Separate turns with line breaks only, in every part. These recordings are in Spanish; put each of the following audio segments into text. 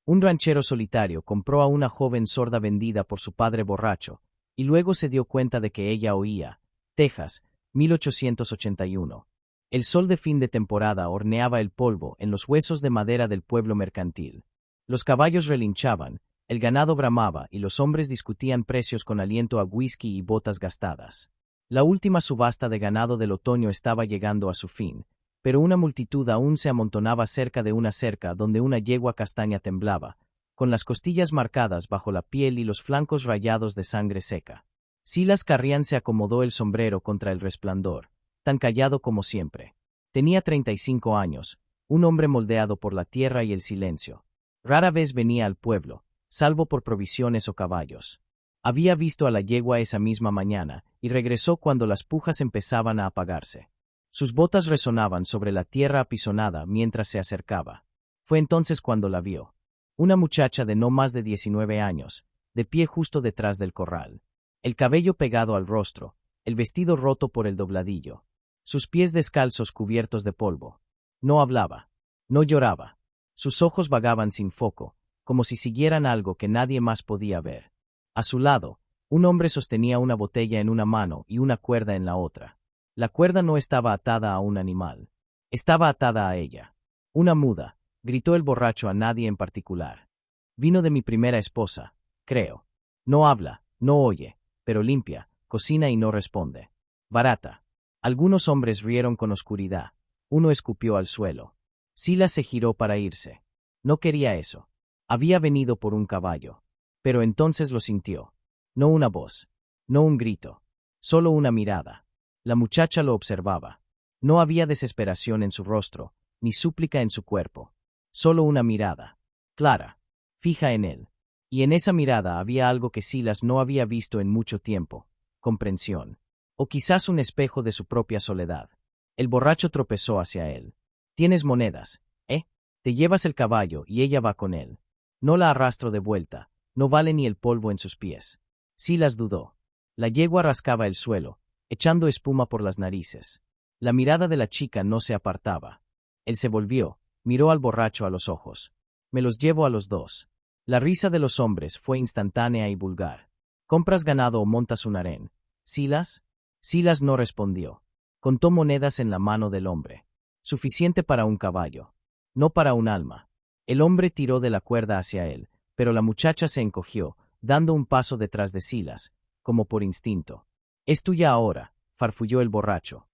Un ranchero solitario compró a una joven sorda vendida por su padre borracho, y luego se dio cuenta de que ella oía. Texas, 1881. El sol de fin de temporada horneaba el polvo en los huesos de madera del pueblo mercantil. Los caballos relinchaban, el ganado bramaba y los hombres discutían precios con aliento a whisky y botas gastadas. La última subasta de ganado del otoño estaba llegando a su fin, pero una multitud aún se amontonaba cerca de una cerca donde una yegua castaña temblaba, con las costillas marcadas bajo la piel y los flancos rayados de sangre seca. Silas Carrián se acomodó el sombrero contra el resplandor, tan callado como siempre. Tenía 35 años, un hombre moldeado por la tierra y el silencio. Rara vez venía al pueblo, salvo por provisiones o caballos. Había visto a la yegua esa misma mañana, y regresó cuando las pujas empezaban a apagarse. Sus botas resonaban sobre la tierra apisonada mientras se acercaba. Fue entonces cuando la vio. Una muchacha de no más de 19 años, de pie justo detrás del corral. El cabello pegado al rostro, el vestido roto por el dobladillo. Sus pies descalzos cubiertos de polvo. No hablaba. No lloraba. Sus ojos vagaban sin foco, como si siguieran algo que nadie más podía ver. A su lado, un hombre sostenía una botella en una mano y una cuerda en la otra. La cuerda no estaba atada a un animal. Estaba atada a ella. Una muda, gritó el borracho a nadie en particular. Vino de mi primera esposa, creo. No habla, no oye, pero limpia, cocina y no responde. Barata. Algunos hombres rieron con oscuridad. Uno escupió al suelo. Silas se giró para irse. No quería eso. Había venido por un caballo. Pero entonces lo sintió. No una voz. No un grito. Solo una mirada. La muchacha lo observaba. No había desesperación en su rostro, ni súplica en su cuerpo. Solo una mirada. Clara. Fija en él. Y en esa mirada había algo que Silas no había visto en mucho tiempo. Comprensión. O quizás un espejo de su propia soledad. El borracho tropezó hacia él. «Tienes monedas, ¿eh? Te llevas el caballo y ella va con él. No la arrastro de vuelta, no vale ni el polvo en sus pies». Silas dudó. La yegua rascaba el suelo, echando espuma por las narices. La mirada de la chica no se apartaba. Él se volvió, miró al borracho a los ojos. «Me los llevo a los dos». La risa de los hombres fue instantánea y vulgar. «¿Compras ganado o montas un harén, Silas?» Silas no respondió. Contó monedas en la mano del hombre. Suficiente para un caballo. No para un alma. El hombre tiró de la cuerda hacia él, pero la muchacha se encogió, dando un paso detrás de Silas, como por instinto. «Es tuya ahora», farfulló el borracho.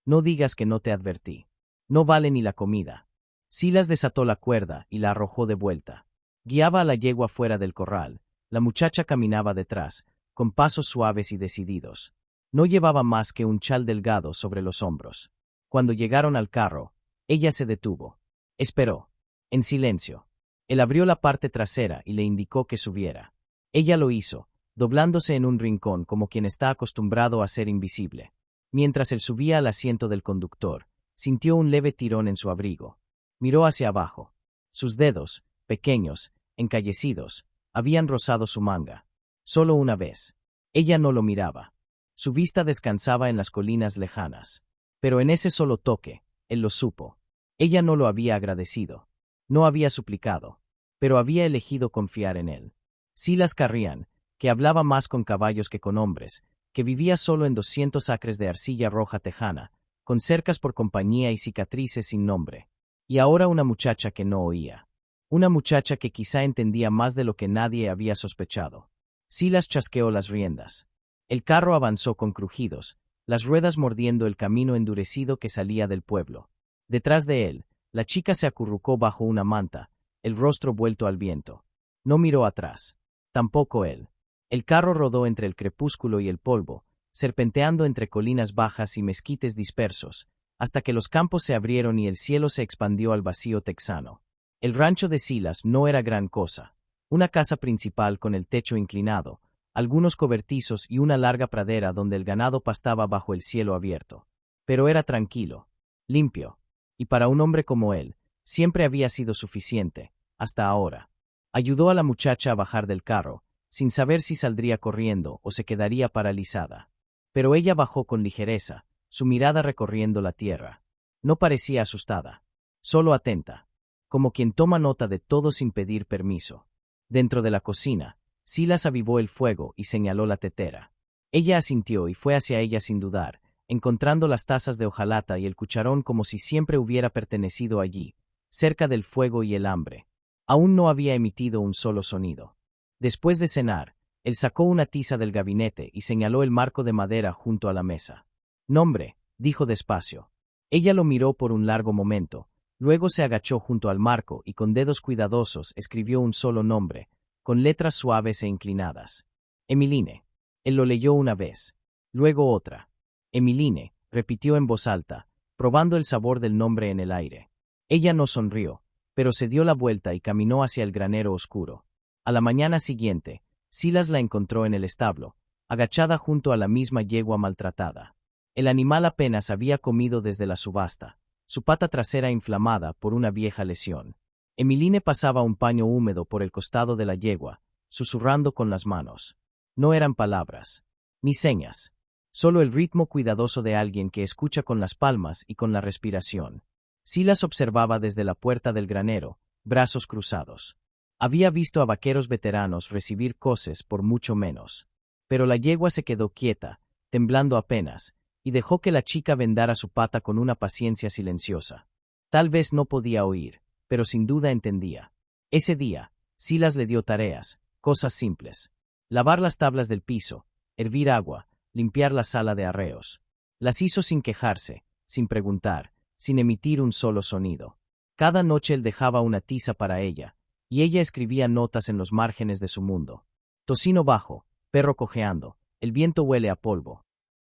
«No digas que no te advertí. No vale ni la comida». Silas desató la cuerda y la arrojó de vuelta. Guiaba a la yegua fuera del corral. La muchacha caminaba detrás, con pasos suaves y decididos. No llevaba más que un chal delgado sobre los hombros. Cuando llegaron al carro, ella se detuvo. Esperó. En silencio. Él abrió la parte trasera y le indicó que subiera. Ella lo hizo, doblándose en un rincón como quien está acostumbrado a ser invisible. Mientras él subía al asiento del conductor, sintió un leve tirón en su abrigo. Miró hacia abajo. Sus dedos, pequeños, encallecidos, habían rozado su manga. Solo una vez. Ella no lo miraba. Su vista descansaba en las colinas lejanas. Pero en ese solo toque, él lo supo. Ella no lo había agradecido. No había suplicado. Pero había elegido confiar en él. Silas Carrián, que hablaba más con caballos que con hombres, que vivía solo en 200 acres de arcilla roja tejana, con cercas por compañía y cicatrices sin nombre. Y ahora una muchacha que no oía. Una muchacha que quizá entendía más de lo que nadie había sospechado. Silas chasqueó las riendas. El carro avanzó con crujidos, las ruedas mordiendo el camino endurecido que salía del pueblo. Detrás de él, la chica se acurrucó bajo una manta, el rostro vuelto al viento. No miró atrás. Tampoco él. El carro rodó entre el crepúsculo y el polvo, serpenteando entre colinas bajas y mezquites dispersos, hasta que los campos se abrieron y el cielo se expandió al vacío texano. El rancho de Silas no era gran cosa. Una casa principal con el techo inclinado, algunos cobertizos y una larga pradera donde el ganado pastaba bajo el cielo abierto. Pero era tranquilo, limpio, y para un hombre como él, siempre había sido suficiente, hasta ahora. Ayudó a la muchacha a bajar del carro, sin saber si saldría corriendo o se quedaría paralizada. Pero ella bajó con ligereza, su mirada recorriendo la tierra. No parecía asustada, solo atenta. como quien toma nota de todo sin pedir permiso. Dentro de la cocina, Silas avivó el fuego y señaló la tetera. Ella asintió y fue hacia ella sin dudar, encontrando las tazas de hojalata y el cucharón como si siempre hubiera pertenecido allí, cerca del fuego y el hambre. Aún no había emitido un solo sonido. Después de cenar, él sacó una tiza del gabinete y señaló el marco de madera junto a la mesa. «Nombre», dijo despacio. Ella lo miró por un largo momento, luego se agachó junto al marco y con dedos cuidadosos escribió un solo nombre, con letras suaves e inclinadas. «Emiline». Él lo leyó una vez, luego otra. «Emiline», repitió en voz alta, probando el sabor del nombre en el aire. Ella no sonrió, pero se dio la vuelta y caminó hacia el granero oscuro. A la mañana siguiente, Silas la encontró en el establo, agachada junto a la misma yegua maltratada. El animal apenas había comido desde la subasta, su pata trasera inflamada por una vieja lesión. Emiline pasaba un paño húmedo por el costado de la yegua, susurrando con las manos. No eran palabras, ni señas, solo el ritmo cuidadoso de alguien que escucha con las palmas y con la respiración. Silas observaba desde la puerta del granero, brazos cruzados. Había visto a vaqueros veteranos recibir coces por mucho menos. Pero la yegua se quedó quieta, temblando apenas, y dejó que la chica vendara su pata con una paciencia silenciosa. Tal vez no podía oír, pero sin duda entendía. Ese día, Silas le dio tareas, cosas simples. Lavar las tablas del piso, hervir agua, limpiar la sala de arreos. Las hizo sin quejarse, sin preguntar, sin emitir un solo sonido. Cada noche él dejaba una tiza para ella, y ella escribía notas en los márgenes de su mundo. Tocino bajo, perro cojeando, el viento huele a polvo.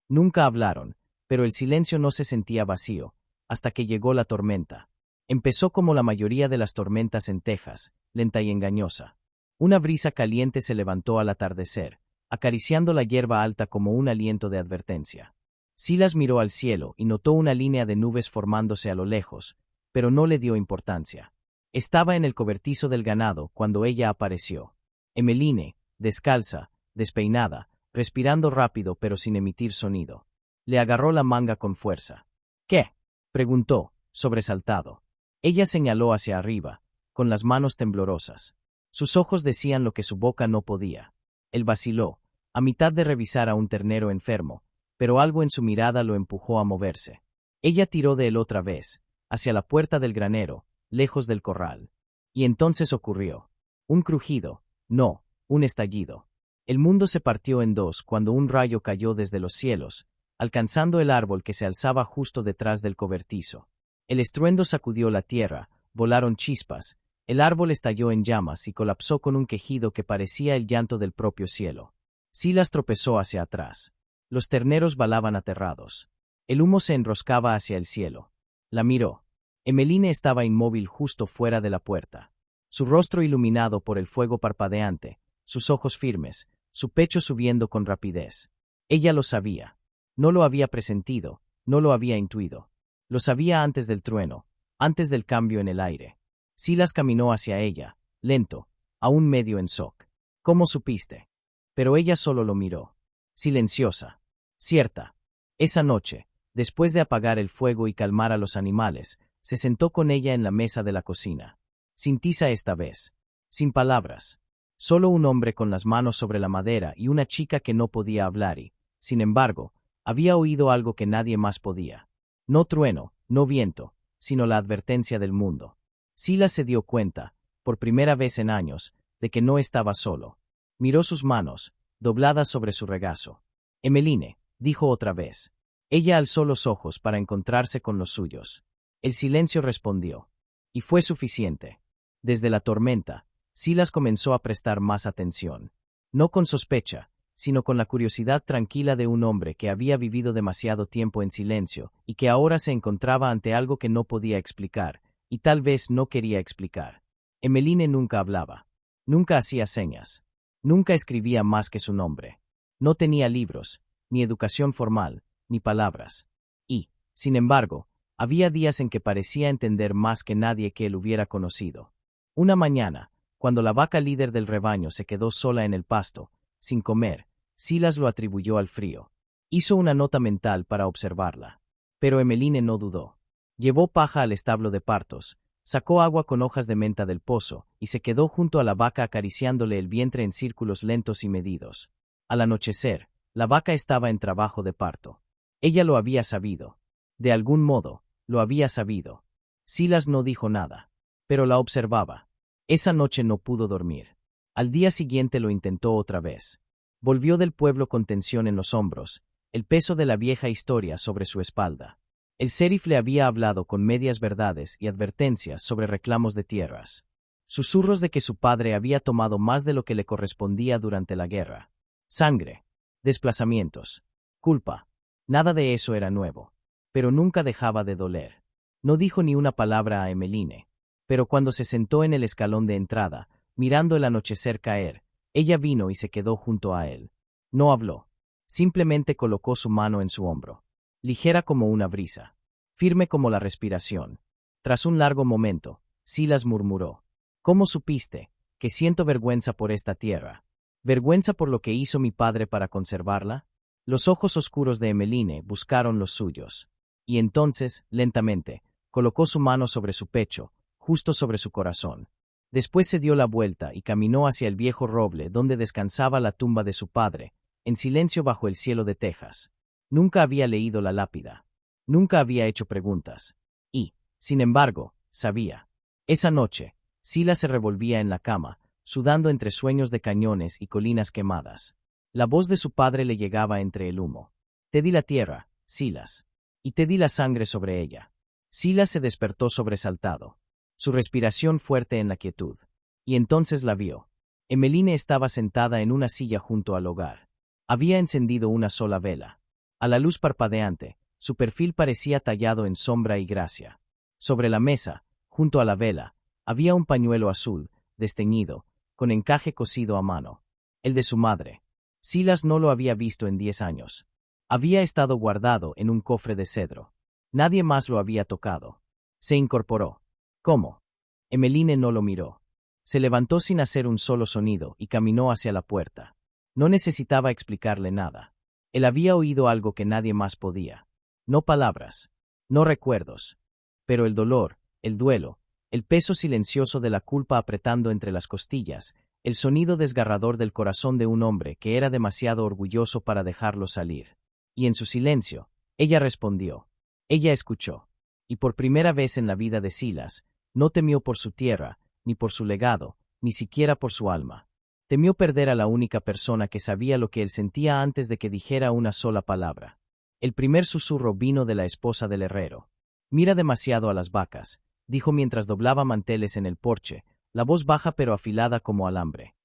Nunca hablaron, pero el silencio no se sentía vacío, hasta que llegó la tormenta. Empezó como la mayoría de las tormentas en Texas, lenta y engañosa. Una brisa caliente se levantó al atardecer, acariciando la hierba alta como un aliento de advertencia. Silas miró al cielo y notó una línea de nubes formándose a lo lejos, pero no le dio importancia. Estaba en el cobertizo del ganado cuando ella apareció. Emiline, descalza, despeinada, respirando rápido pero sin emitir sonido. Le agarró la manga con fuerza. «¿Qué?», preguntó, sobresaltado. Ella señaló hacia arriba, con las manos temblorosas. Sus ojos decían lo que su boca no podía. Él vaciló, a mitad de revisar a un ternero enfermo, pero algo en su mirada lo empujó a moverse. Ella tiró de él otra vez, hacia la puerta del granero, lejos del corral. Y entonces ocurrió. Un crujido, no, un estallido. El mundo se partió en dos cuando un rayo cayó desde los cielos, alcanzando el árbol que se alzaba justo detrás del cobertizo. El estruendo sacudió la tierra, volaron chispas, el árbol estalló en llamas y colapsó con un quejido que parecía el llanto del propio cielo. Silas tropezó hacia atrás. Los terneros balaban aterrados. El humo se enroscaba hacia el cielo. La miró. Emiline estaba inmóvil justo fuera de la puerta. Su rostro iluminado por el fuego parpadeante, sus ojos firmes, su pecho subiendo con rapidez. Ella lo sabía. No lo había presentido, no lo había intuido. Lo sabía antes del trueno, antes del cambio en el aire. Silas caminó hacia ella, lento, aún medio en shock. «¿Cómo supiste?». Pero ella solo lo miró. Silenciosa. Cierta. Esa noche, después de apagar el fuego y calmar a los animales, se sentó con ella en la mesa de la cocina. Sin tiza esta vez. Sin palabras. Solo un hombre con las manos sobre la madera y una chica que no podía hablar y, sin embargo, había oído algo que nadie más podía. No trueno, no viento, sino la advertencia del mundo. Silas se dio cuenta, por primera vez en años, de que no estaba solo. Miró sus manos, dobladas sobre su regazo. «Emiline», dijo otra vez. Ella alzó los ojos para encontrarse con los suyos. El silencio respondió. Y fue suficiente. Desde la tormenta, Silas comenzó a prestar más atención. No con sospecha, sino con la curiosidad tranquila de un hombre que había vivido demasiado tiempo en silencio y que ahora se encontraba ante algo que no podía explicar, y tal vez no quería explicar. Emiline nunca hablaba. Nunca hacía señas. Nunca escribía más que su nombre. No tenía libros, ni educación formal, ni palabras. Y, sin embargo, había días en que parecía entender más que nadie que él hubiera conocido. Una mañana, cuando la vaca líder del rebaño se quedó sola en el pasto, sin comer, Silas lo atribuyó al frío. Hizo una nota mental para observarla. Pero Emiline no dudó. Llevó paja al establo de partos, Sacó agua con hojas de menta del pozo, y se quedó junto a la vaca acariciándole el vientre en círculos lentos y medidos. Al anochecer, la vaca estaba en trabajo de parto. Ella lo había sabido. De algún modo, lo había sabido. Silas no dijo nada, pero la observaba. Esa noche no pudo dormir. Al día siguiente lo intentó otra vez. Volvió del pueblo con tensión en los hombros, el peso de la vieja historia sobre su espalda. El sheriff le había hablado con medias verdades y advertencias sobre reclamos de tierras. Susurros de que su padre había tomado más de lo que le correspondía durante la guerra. Sangre, desplazamientos, culpa. Nada de eso era nuevo. Pero nunca dejaba de doler. No dijo ni una palabra a Emmeline. Pero cuando se sentó en el escalón de entrada, mirando el anochecer caer, ella vino y se quedó junto a él. No habló. Simplemente colocó su mano en su hombro. Ligera como una brisa. Firme como la respiración. Tras un largo momento, Silas murmuró. ¿Cómo supiste que siento vergüenza por esta tierra? ¿Vergüenza por lo que hizo mi padre para conservarla? Los ojos oscuros de Emmeline buscaron los suyos. Y entonces, lentamente, colocó su mano sobre su pecho, justo sobre su corazón. Después se dio la vuelta y caminó hacia el viejo roble donde descansaba la tumba de su padre, en silencio bajo el cielo de Texas. Nunca había leído la lápida. Nunca había hecho preguntas. Y, sin embargo, sabía. Esa noche, Silas se revolvía en la cama, sudando entre sueños de cañones y colinas quemadas. La voz de su padre le llegaba entre el humo. Te di la tierra, Silas. Y te di la sangre sobre ella. Silas se despertó sobresaltado. Su respiración fuerte en la quietud. Y entonces la vio. Emmeline estaba sentada en una silla junto al hogar. Había encendido una sola vela. A la luz parpadeante, su perfil parecía tallado en sombra y gracia. Sobre la mesa, junto a la vela, había un pañuelo azul, desteñido, con encaje cosido a mano. El de su madre. Silas no lo había visto en 10 años. Había estado guardado en un cofre de cedro. Nadie más lo había tocado. Se incorporó. ¿Cómo? Emmeline no lo miró. Se levantó sin hacer un solo sonido y caminó hacia la puerta. No necesitaba explicarle nada. Él había oído algo que nadie más podía. No palabras. No recuerdos. Pero el dolor, el duelo, el peso silencioso de la culpa apretando entre las costillas, el sonido desgarrador del corazón de un hombre que era demasiado orgulloso para dejarlo salir. Y en su silencio, ella respondió. Ella escuchó. Y por primera vez en la vida de Silas, no temió por su tierra, ni por su legado, ni siquiera por su alma. Temió perder a la única persona que sabía lo que él sentía antes de que dijera una sola palabra. El primer susurro vino de la esposa del herrero. Mira demasiado a las vacas, dijo mientras doblaba manteles en el porche, la voz baja pero afilada como alambre.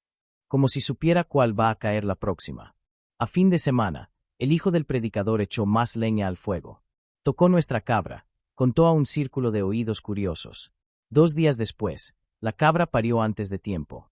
Como si supiera cuál va a caer la próxima. A fin de semana, el hijo del predicador echó más leña al fuego. Tocó nuestra cabra, contó a un círculo de oídos curiosos. 2 días después, la cabra parió antes de tiempo.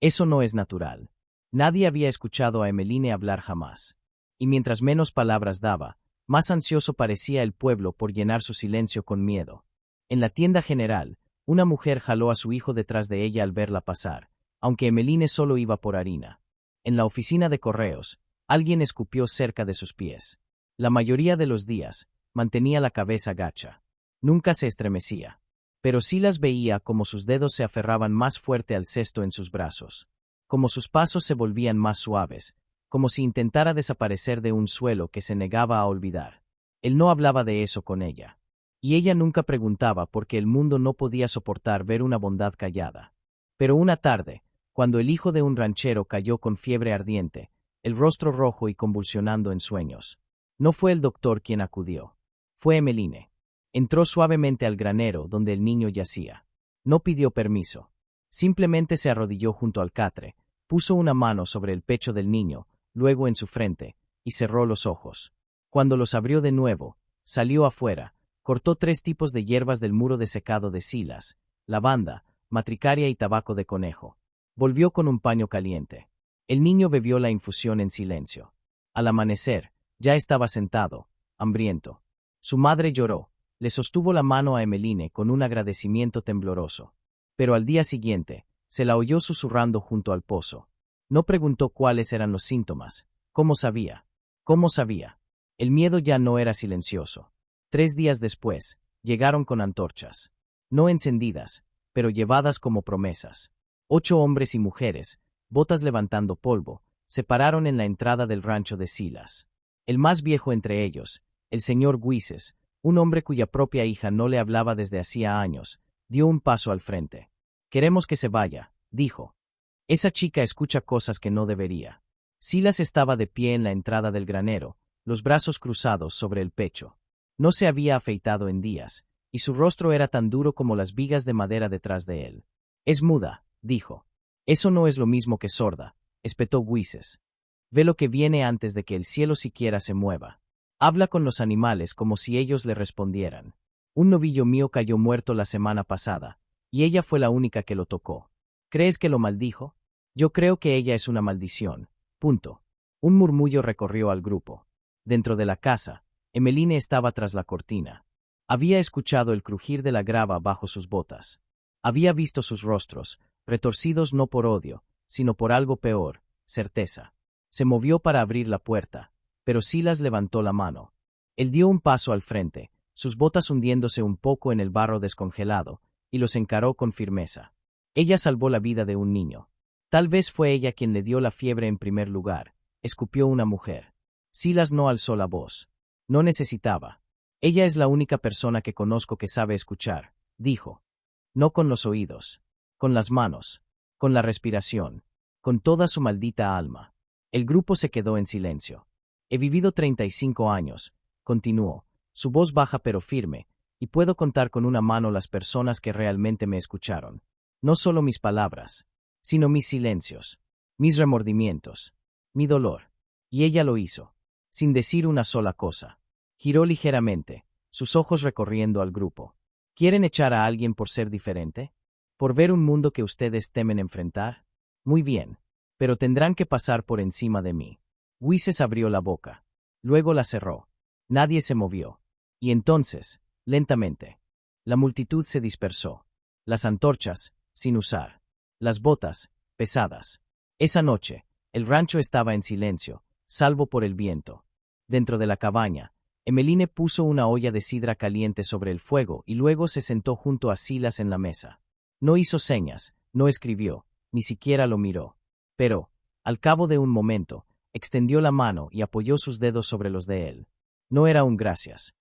Eso no es natural. Nadie había escuchado a Emmeline hablar jamás. Y mientras menos palabras daba, más ansioso parecía el pueblo por llenar su silencio con miedo. En la tienda general, una mujer jaló a su hijo detrás de ella al verla pasar, aunque Emmeline solo iba por harina. En la oficina de correos, alguien escupió cerca de sus pies. La mayoría de los días, mantenía la cabeza gacha. Nunca se estremecía. Pero Silas veía cómo sus dedos se aferraban más fuerte al cesto en sus brazos, como sus pasos se volvían más suaves, como si intentara desaparecer de un suelo que se negaba a olvidar. Él no hablaba de eso con ella. Y ella nunca preguntaba porque el mundo no podía soportar ver una bondad callada. Pero una tarde, cuando el hijo de un ranchero cayó con fiebre ardiente, el rostro rojo y convulsionando en sueños, no fue el doctor quien acudió. Fue Emmeline. Entró suavemente al granero donde el niño yacía. No pidió permiso. Simplemente se arrodilló junto al catre, puso una mano sobre el pecho del niño, luego en su frente, y cerró los ojos. Cuando los abrió de nuevo, salió afuera, cortó 3 tipos de hierbas del muro desecado de Silas, lavanda, matricaria y tabaco de conejo. Volvió con un paño caliente. El niño bebió la infusión en silencio. Al amanecer, ya estaba sentado, hambriento. Su madre lloró. Le sostuvo la mano a Emmeline con un agradecimiento tembloroso. Pero al día siguiente, se la oyó susurrando junto al pozo. No preguntó cuáles eran los síntomas. ¿Cómo sabía? ¿Cómo sabía? El miedo ya no era silencioso. 3 días después, llegaron con antorchas. no encendidas, pero llevadas como promesas. 8 hombres y mujeres, botas levantando polvo, se pararon en la entrada del rancho de Silas. El más viejo entre ellos, el señor Guises, un hombre cuya propia hija no le hablaba desde hacía años, dio un paso al frente. «Queremos que se vaya», dijo. «Esa chica escucha cosas que no debería». Silas estaba de pie en la entrada del granero, los brazos cruzados sobre el pecho. No se había afeitado en días, y su rostro era tan duro como las vigas de madera detrás de él. «Es muda», dijo. «Eso no es lo mismo que sorda», espetó Guises. «Ve lo que viene antes de que el cielo siquiera se mueva. Habla con los animales como si ellos le respondieran. Un novillo mío cayó muerto la semana pasada, y ella fue la única que lo tocó. ¿Crees que lo maldijo? Yo creo que ella es una maldición. Punto». Un murmullo recorrió al grupo. Dentro de la casa, Emmeline estaba tras la cortina. Había escuchado el crujir de la grava bajo sus botas. Había visto sus rostros, retorcidos no por odio, sino por algo peor, certeza. Se movió para abrir la puerta, pero Silas levantó la mano. Él dio un paso al frente, sus botas hundiéndose un poco en el barro descongelado, y los encaró con firmeza. Ella salvó la vida de un niño. Tal vez fue ella quien le dio la fiebre en primer lugar, escupió una mujer. Silas no alzó la voz. No necesitaba. Ella es la única persona que conozco que sabe escuchar, dijo. No con los oídos, con las manos, con la respiración, con toda su maldita alma. El grupo se quedó en silencio. He vivido 35 años, continuó, su voz baja pero firme, y puedo contar con una mano las personas que realmente me escucharon. No solo mis palabras, sino mis silencios, mis remordimientos, mi dolor. Y ella lo hizo, sin decir una sola cosa. Giró ligeramente, sus ojos recorriendo al grupo. ¿Quieren echar a alguien por ser diferente? ¿Por ver un mundo que ustedes temen enfrentar? Muy bien, pero tendrán que pasar por encima de mí. Guises abrió la boca. Luego la cerró. Nadie se movió. Y entonces, lentamente, la multitud se dispersó. Las antorchas, sin usar. Las botas, pesadas. Esa noche, el rancho estaba en silencio, salvo por el viento. Dentro de la cabaña, Emmeline puso una olla de sidra caliente sobre el fuego y luego se sentó junto a Silas en la mesa. No hizo señas, no escribió, ni siquiera lo miró. Pero, al cabo de un momento, extendió la mano y apoyó sus dedos sobre los de él. No era un gracias.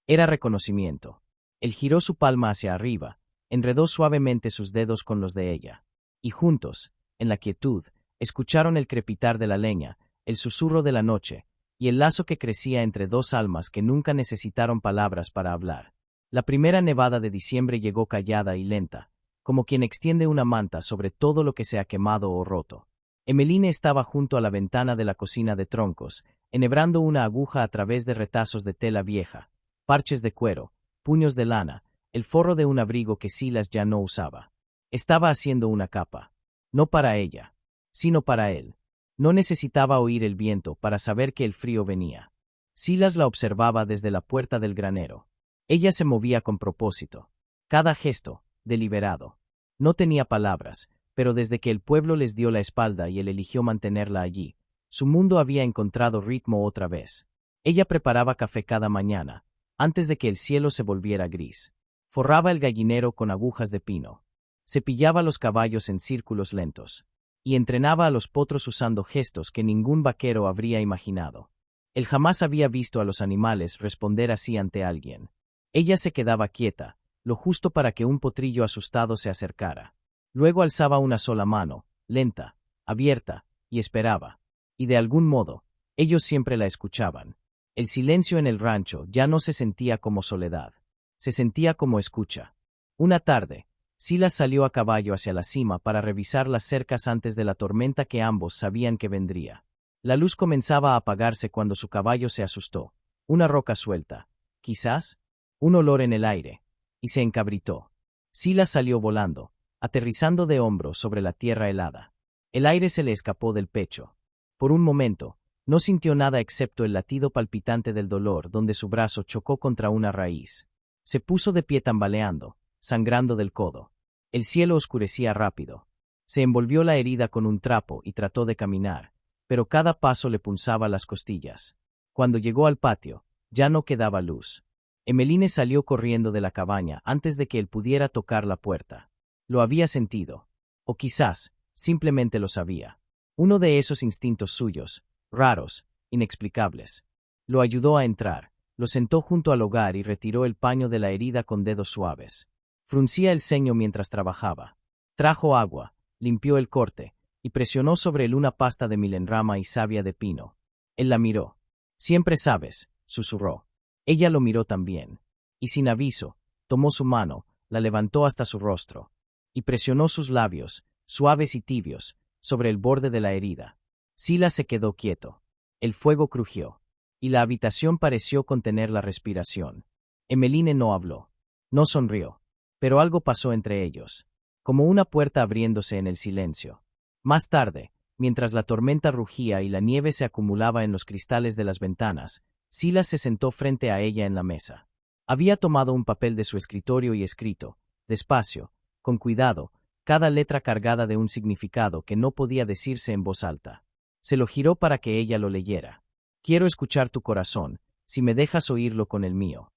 Era reconocimiento. Él giró su palma hacia arriba, enredó suavemente sus dedos con los de ella. Y juntos, en la quietud, escucharon el crepitar de la leña, el susurro de la noche, y el lazo que crecía entre dos almas que nunca necesitaron palabras para hablar. La primera nevada de diciembre llegó callada y lenta, como quien extiende una manta sobre todo lo que se ha quemado o roto. Emmeline estaba junto a la ventana de la cocina de troncos, enhebrando una aguja a través de retazos de tela vieja, parches de cuero, puños de lana, el forro de un abrigo que Silas ya no usaba. Estaba haciendo una capa. No para ella, sino para él. No necesitaba oír el viento para saber que el frío venía. Silas la observaba desde la puerta del granero. Ella se movía con propósito. Cada gesto, deliberado. No tenía palabras, pero desde que el pueblo les dio la espalda y él eligió mantenerla allí, su mundo había encontrado ritmo otra vez. Ella preparaba café cada mañana, antes de que el cielo se volviera gris. Forraba el gallinero con agujas de pino. Cepillaba los caballos en círculos lentos. Y entrenaba a los potros usando gestos que ningún vaquero habría imaginado. Él jamás había visto a los animales responder así ante alguien. Ella se quedaba quieta, lo justo para que un potrillo asustado se acercara. Luego alzaba una sola mano, lenta, abierta, y esperaba. Y de algún modo, ellos siempre la escuchaban. El silencio en el rancho ya no se sentía como soledad. Se sentía como escucha. Una tarde, Silas salió a caballo hacia la cima para revisar las cercas antes de la tormenta que ambos sabían que vendría. La luz comenzaba a apagarse cuando su caballo se asustó. Una roca suelta, quizás, un olor en el aire, y se encabritó. Silas salió volando, aterrizando de hombros sobre la tierra helada. El aire se le escapó del pecho. Por un momento, no sintió nada excepto el latido palpitante del dolor donde su brazo chocó contra una raíz. Se puso de pie tambaleando, sangrando del codo. El cielo oscurecía rápido. Se envolvió la herida con un trapo y trató de caminar, pero cada paso le punzaba las costillas. Cuando llegó al patio, ya no quedaba luz. Emmeline salió corriendo de la cabaña antes de que él pudiera tocar la puerta. Lo había sentido. O quizás, simplemente lo sabía. Uno de esos instintos suyos, raros, inexplicables. Lo ayudó a entrar, lo sentó junto al hogar y retiró el paño de la herida con dedos suaves. Fruncía el ceño mientras trabajaba. Trajo agua, limpió el corte, y presionó sobre él una pasta de milenrama y savia de pino. Él la miró. Siempre sabes, susurró. Ella lo miró también. Y sin aviso, tomó su mano, la levantó hasta su rostro. Y presionó sus labios, suaves y tibios, sobre el borde de la herida. Silas se quedó quieto. El fuego crujió. Y la habitación pareció contener la respiración. Emmeline no habló. No sonrió. Pero algo pasó entre ellos. Como una puerta abriéndose en el silencio. Más tarde, mientras la tormenta rugía y la nieve se acumulaba en los cristales de las ventanas, Silas se sentó frente a ella en la mesa. Había tomado un papel de su escritorio y escrito, despacio, con cuidado, cada letra cargada de un significado que no podía decirse en voz alta. Se lo giró para que ella lo leyera. Quiero escuchar tu corazón, si me dejas oírlo con el mío.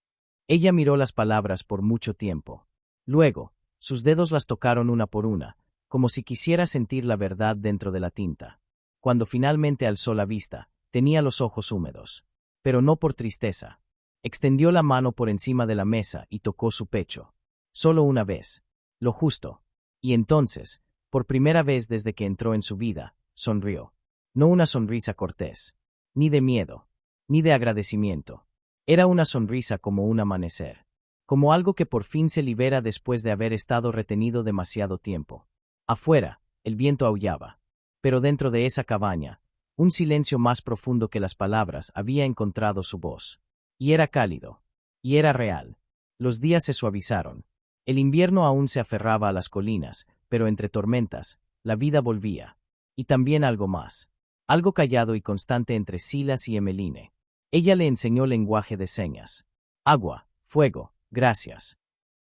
Ella miró las palabras por mucho tiempo. Luego, sus dedos las tocaron una por una, como si quisiera sentir la verdad dentro de la tinta. Cuando finalmente alzó la vista, tenía los ojos húmedos. Pero no por tristeza. Extendió la mano por encima de la mesa y tocó su pecho. Solo una vez. Lo justo. Y entonces, por primera vez desde que entró en su vida, sonrió. No una sonrisa cortés. Ni de miedo. Ni de agradecimiento. Era una sonrisa como un amanecer. Como algo que por fin se libera después de haber estado retenido demasiado tiempo. Afuera, el viento aullaba. Pero dentro de esa cabaña, un silencio más profundo que las palabras había encontrado su voz. Y era cálido. Y era real. Los días se suavizaron. El invierno aún se aferraba a las colinas, pero entre tormentas, la vida volvía. Y también algo más. Algo callado y constante entre Silas y Emmeline. Ella le enseñó lenguaje de señas. Agua, fuego, gracias.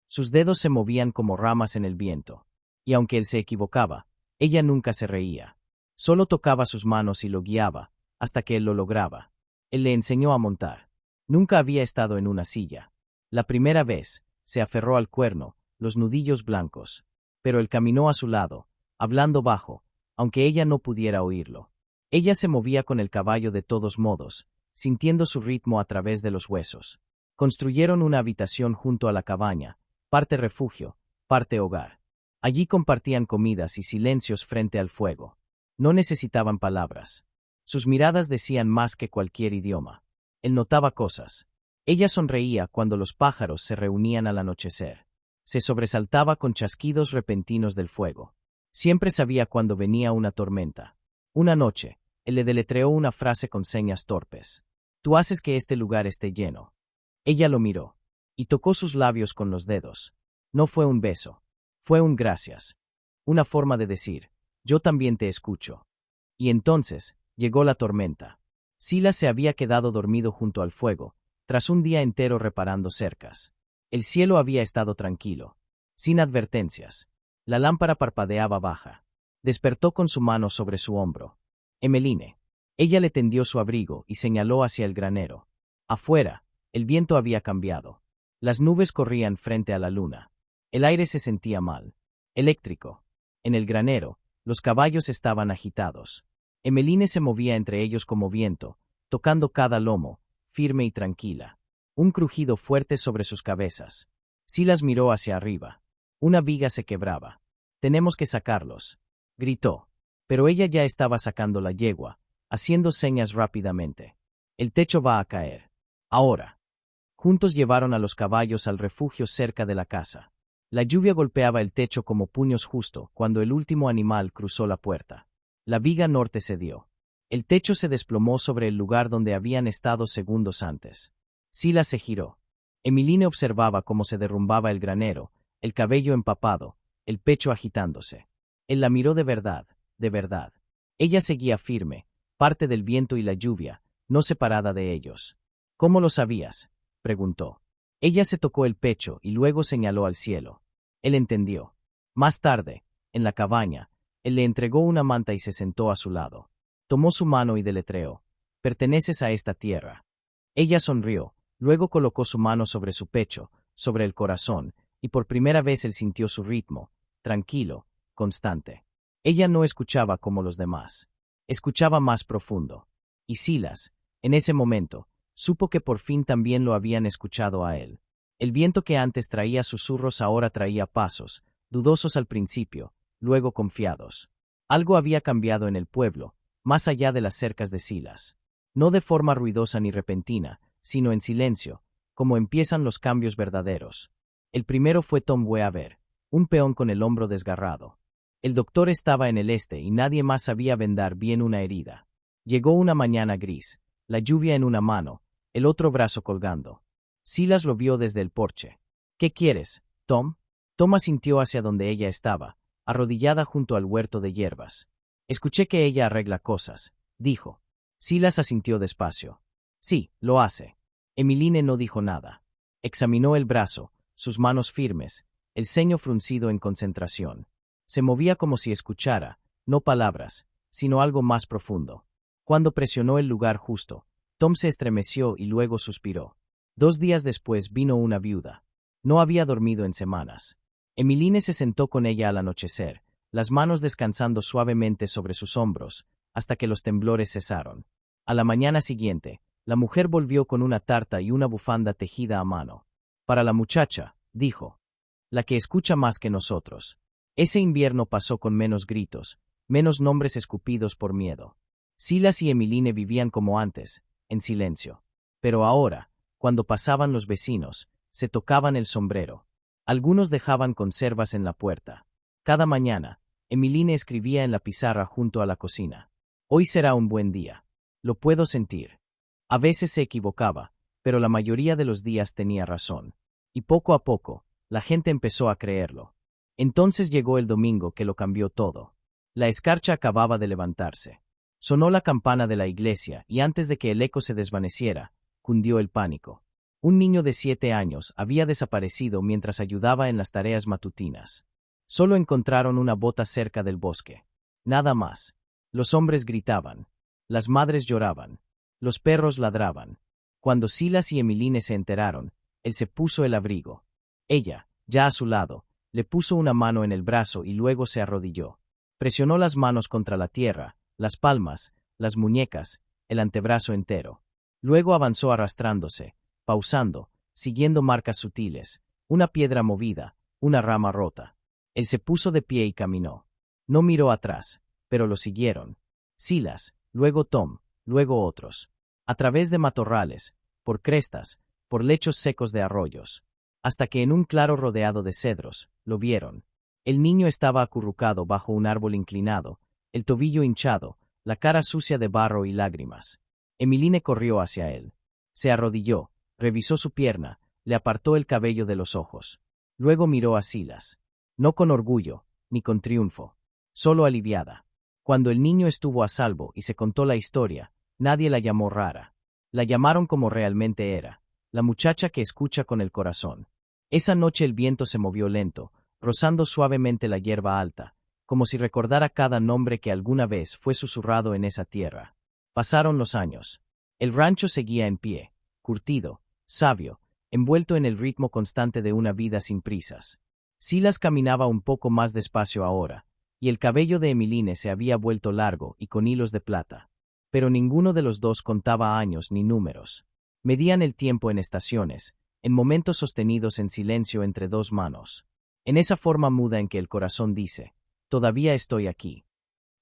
Sus dedos se movían como ramas en el viento. Y aunque él se equivocaba, ella nunca se reía. Solo tocaba sus manos y lo guiaba, hasta que él lo lograba. Él le enseñó a montar. Nunca había estado en una silla. La primera vez, se aferró al cuerno, los nudillos blancos. Pero él caminó a su lado, hablando bajo, aunque ella no pudiera oírlo. Ella se movía con el caballo de todos modos, sintiendo su ritmo a través de los huesos. Construyeron una habitación junto a la cabaña, parte refugio, parte hogar. Allí compartían comidas y silencios frente al fuego. No necesitaban palabras. Sus miradas decían más que cualquier idioma. Él notaba cosas. Ella sonreía cuando los pájaros se reunían al anochecer. Se sobresaltaba con chasquidos repentinos del fuego. Siempre sabía cuando venía una tormenta. Una noche, él le deletreó una frase con señas torpes. Tú haces que este lugar esté lleno. Ella lo miró. Y tocó sus labios con los dedos. No fue un beso. Fue un gracias. Una forma de decir, yo también te escucho. Y entonces, llegó la tormenta. Silas se había quedado dormido junto al fuego, tras un día entero reparando cercas. El cielo había estado tranquilo. Sin advertencias. La lámpara parpadeaba baja. Despertó con su mano sobre su hombro. Emmeline. Ella le tendió su abrigo y señaló hacia el granero. Afuera, el viento había cambiado. Las nubes corrían frente a la luna. El aire se sentía mal. Eléctrico. En el granero, los caballos estaban agitados. Emmeline se movía entre ellos como viento, tocando cada lomo, firme y tranquila. Un crujido fuerte sobre sus cabezas. Silas miró hacia arriba. Una viga se quebraba. Tenemos que sacarlos, gritó. Pero ella ya estaba sacando la yegua, haciendo señas rápidamente. El techo va a caer. Ahora. Juntos llevaron a los caballos al refugio cerca de la casa. La lluvia golpeaba el techo como puños justo cuando el último animal cruzó la puerta. La viga norte cedió. El techo se desplomó sobre el lugar donde habían estado segundos antes. Silas se giró. Emmeline observaba cómo se derrumbaba el granero, el cabello empapado, el pecho agitándose. Él la miró de verdad, de verdad. Ella seguía firme, parte del viento y la lluvia, no separada de ellos. ¿Cómo lo sabías?, preguntó. Ella se tocó el pecho y luego señaló al cielo. Él entendió. Más tarde, en la cabaña, él le entregó una manta y se sentó a su lado. Tomó su mano y deletreó. Perteneces a esta tierra. Ella sonrió, Luego colocó su mano sobre su pecho, sobre el corazón, y por primera vez él sintió su ritmo, tranquilo, constante. Ella no escuchaba como los demás. Escuchaba más profundo. Y Silas, en ese momento, supo que por fin también lo habían escuchado a él. El viento que antes traía susurros ahora traía pasos, dudosos al principio, luego confiados. Algo había cambiado en el pueblo, más allá de las cercas de Silas. No de forma ruidosa ni repentina, sino en silencio, como empiezan los cambios verdaderos. El primero fue Tom Weaver, un peón con el hombro desgarrado. El doctor estaba en el este y nadie más sabía vendar bien una herida. Llegó una mañana gris, la lluvia en una mano, el otro brazo colgando. Silas lo vio desde el porche. ¿Qué quieres, Tom? Tom asintió hacia donde ella estaba, arrodillada junto al huerto de hierbas. Escuché que ella arregla cosas, dijo. Silas asintió despacio. Sí, lo hace. Emmeline no dijo nada. Examinó el brazo, sus manos firmes, el ceño fruncido en concentración. Se movía como si escuchara, no palabras, sino algo más profundo. Cuando presionó el lugar justo, Tom se estremeció y luego suspiró. 2 días después vino una viuda. No había dormido en semanas. Emmeline se sentó con ella al anochecer, las manos descansando suavemente sobre sus hombros, hasta que los temblores cesaron. A la mañana siguiente, la mujer volvió con una tarta y una bufanda tejida a mano. Para la muchacha, dijo. La que escucha más que nosotros. Ese invierno pasó con menos gritos, menos nombres escupidos por miedo. Silas y Emmeline vivían como antes, en silencio. Pero ahora, cuando pasaban los vecinos, se tocaban el sombrero. Algunos dejaban conservas en la puerta. Cada mañana, Emmeline escribía en la pizarra junto a la cocina. Hoy será un buen día. Lo puedo sentir. A veces se equivocaba, pero la mayoría de los días tenía razón. Y poco a poco, la gente empezó a creerlo. Entonces llegó el domingo que lo cambió todo. La escarcha acababa de levantarse. Sonó la campana de la iglesia y antes de que el eco se desvaneciera, cundió el pánico. Un niño de 7 años había desaparecido mientras ayudaba en las tareas matutinas. Solo encontraron una bota cerca del bosque. Nada más. Los hombres gritaban. Las madres lloraban. Los perros ladraban. Cuando Silas y Emmeline se enteraron, él se puso el abrigo. Ella, ya a su lado, le puso una mano en el brazo y luego se arrodilló. Presionó las manos contra la tierra, las palmas, las muñecas, el antebrazo entero. Luego avanzó arrastrándose, pausando, siguiendo marcas sutiles, una piedra movida, una rama rota. Él se puso de pie y caminó. No miró atrás, pero lo siguieron. Silas, luego Tom, luego otros. A través de matorrales, por crestas, por lechos secos de arroyos. Hasta que en un claro rodeado de cedros, lo vieron. El niño estaba acurrucado bajo un árbol inclinado, el tobillo hinchado, la cara sucia de barro y lágrimas. Emmeline corrió hacia él. Se arrodilló, revisó su pierna, le apartó el cabello de los ojos. Luego miró a Silas. No con orgullo, ni con triunfo. Solo aliviada. Cuando el niño estuvo a salvo y se contó la historia, nadie la llamó rara. La llamaron como realmente era, la muchacha que escucha con el corazón. Esa noche el viento se movió lento, rozando suavemente la hierba alta, como si recordara cada nombre que alguna vez fue susurrado en esa tierra. Pasaron los años. El rancho seguía en pie, curtido, sabio, envuelto en el ritmo constante de una vida sin prisas. Silas caminaba un poco más despacio ahora, y el cabello de Emmeline se había vuelto largo y con hilos de plata. Pero ninguno de los dos contaba años ni números. Medían el tiempo en estaciones, en momentos sostenidos en silencio entre dos manos. En esa forma muda en que el corazón dice, todavía estoy aquí.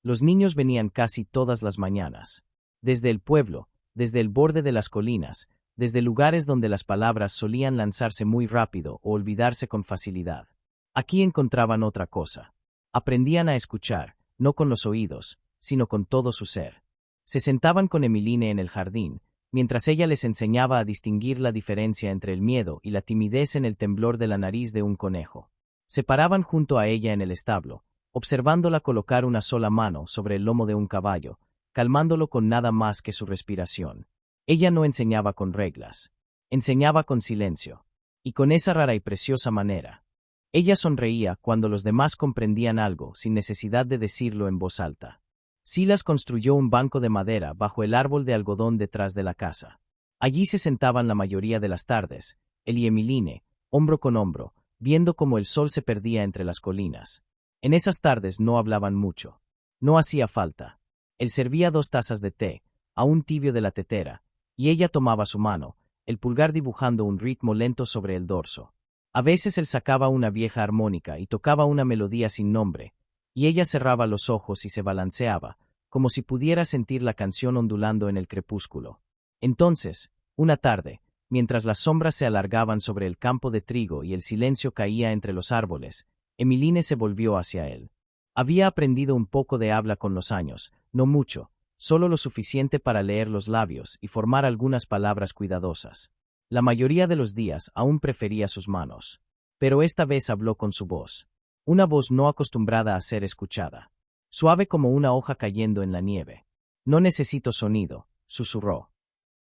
Los niños venían casi todas las mañanas. Desde el pueblo, desde el borde de las colinas, desde lugares donde las palabras solían lanzarse muy rápido o olvidarse con facilidad. Aquí encontraban otra cosa. Aprendían a escuchar, no con los oídos, sino con todo su ser. Se sentaban con Emmeline en el jardín, mientras ella les enseñaba a distinguir la diferencia entre el miedo y la timidez en el temblor de la nariz de un conejo. Se paraban junto a ella en el establo, observándola colocar una sola mano sobre el lomo de un caballo, calmándolo con nada más que su respiración. Ella no enseñaba con reglas. Enseñaba con silencio. Y con esa rara y preciosa manera. Ella sonreía cuando los demás comprendían algo sin necesidad de decirlo en voz alta. Silas construyó un banco de madera bajo el árbol de algodón detrás de la casa. Allí se sentaban la mayoría de las tardes, él y Emmeline, hombro con hombro, viendo cómo el sol se perdía entre las colinas. En esas tardes no hablaban mucho. No hacía falta. Él servía 2 tazas de té, aún tibio de la tetera, y ella tomaba su mano, el pulgar dibujando un ritmo lento sobre el dorso. A veces él sacaba una vieja armónica y tocaba una melodía sin nombre, y ella cerraba los ojos y se balanceaba, como si pudiera sentir la canción ondulando en el crepúsculo. Entonces, una tarde, mientras las sombras se alargaban sobre el campo de trigo y el silencio caía entre los árboles, Emmeline se volvió hacia él. Había aprendido un poco de habla con los años, no mucho, solo lo suficiente para leer los labios y formar algunas palabras cuidadosas. La mayoría de los días aún prefería sus manos. Pero esta vez habló con su voz. Una voz no acostumbrada a ser escuchada. Suave como una hoja cayendo en la nieve. No necesito sonido, susurró.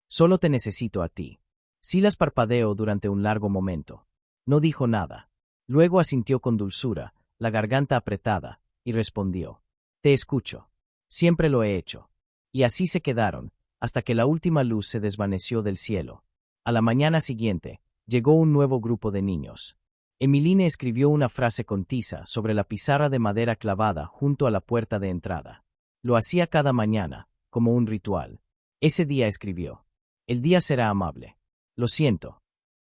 Solo te necesito a ti. Silas parpadeó durante un largo momento. No dijo nada. Luego asintió con dulzura, la garganta apretada, y respondió. Te escucho. Siempre lo he hecho. Y así se quedaron, hasta que la última luz se desvaneció del cielo. A la mañana siguiente, llegó un nuevo grupo de niños. Emmeline escribió una frase con tiza sobre la pizarra de madera clavada junto a la puerta de entrada. Lo hacía cada mañana, como un ritual. Ese día escribió. El día será amable. Lo siento.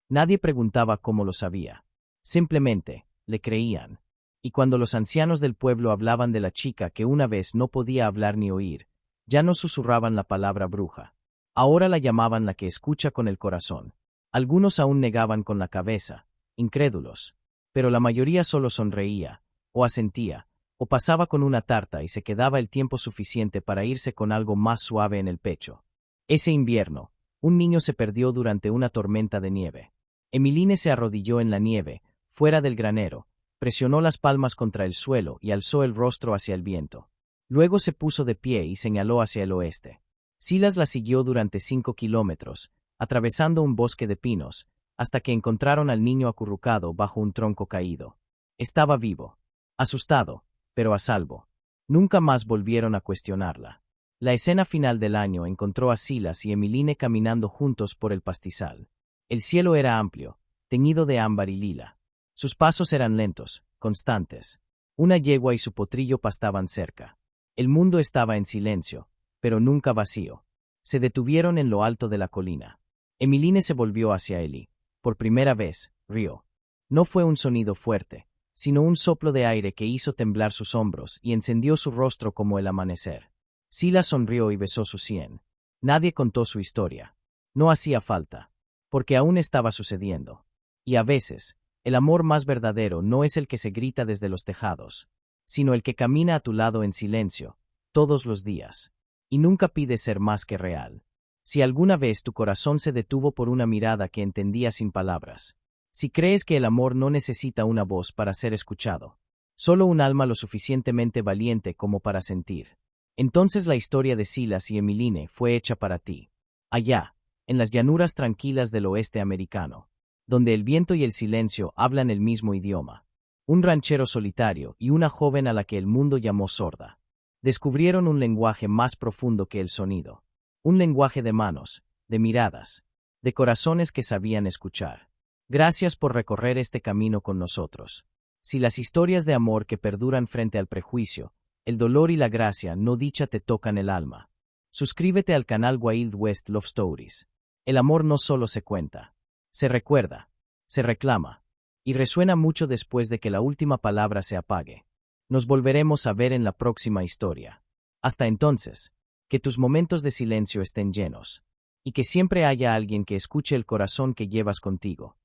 Nadie preguntaba cómo lo sabía. Simplemente, le creían. Y cuando los ancianos del pueblo hablaban de la chica que una vez no podía hablar ni oír, ya no susurraban la palabra bruja. Ahora la llamaban la que escucha con el corazón. Algunos aún negaban con la cabeza, incrédulos. Pero la mayoría solo sonreía, o asentía, o pasaba con una tarta y se quedaba el tiempo suficiente para irse con algo más suave en el pecho. Ese invierno, un niño se perdió durante una tormenta de nieve. Emmeline se arrodilló en la nieve, fuera del granero, presionó las palmas contra el suelo y alzó el rostro hacia el viento. Luego se puso de pie y señaló hacia el oeste. Silas la siguió durante 5 kilómetros, atravesando un bosque de pinos, hasta que encontraron al niño acurrucado bajo un tronco caído. Estaba vivo. Asustado, pero a salvo. Nunca más volvieron a cuestionarla. La escena final del año encontró a Silas y Emmeline caminando juntos por el pastizal. El cielo era amplio, teñido de ámbar y lila. Sus pasos eran lentos, constantes. Una yegua y su potrillo pastaban cerca. El mundo estaba en silencio, pero nunca vacío. Se detuvieron en lo alto de la colina. Emmeline se volvió hacia él y, por primera vez, rió. No fue un sonido fuerte, sino un soplo de aire que hizo temblar sus hombros y encendió su rostro como el amanecer. Silas sonrió y besó su sien. Nadie contó su historia. No hacía falta, porque aún estaba sucediendo. Y a veces, el amor más verdadero no es el que se grita desde los tejados, sino el que camina a tu lado en silencio, todos los días. Y nunca pide ser más que real. Si alguna vez tu corazón se detuvo por una mirada que entendía sin palabras, si crees que el amor no necesita una voz para ser escuchado, solo un alma lo suficientemente valiente como para sentir, entonces la historia de Silas y Emmeline fue hecha para ti. Allá, en las llanuras tranquilas del oeste americano, donde el viento y el silencio hablan el mismo idioma. Un ranchero solitario y una joven a la que el mundo llamó sorda. Descubrieron un lenguaje más profundo que el sonido. Un lenguaje de manos, de miradas, de corazones que sabían escuchar. Gracias por recorrer este camino con nosotros. Si las historias de amor que perduran frente al prejuicio, el dolor y la gracia no dicha te tocan el alma, suscríbete al canal Wild West Love Stories. El amor no solo se cuenta, se recuerda, se reclama, y resuena mucho después de que la última palabra se apague. Nos volveremos a ver en la próxima historia. Hasta entonces, que tus momentos de silencio estén llenos, y que siempre haya alguien que escuche el corazón que llevas contigo.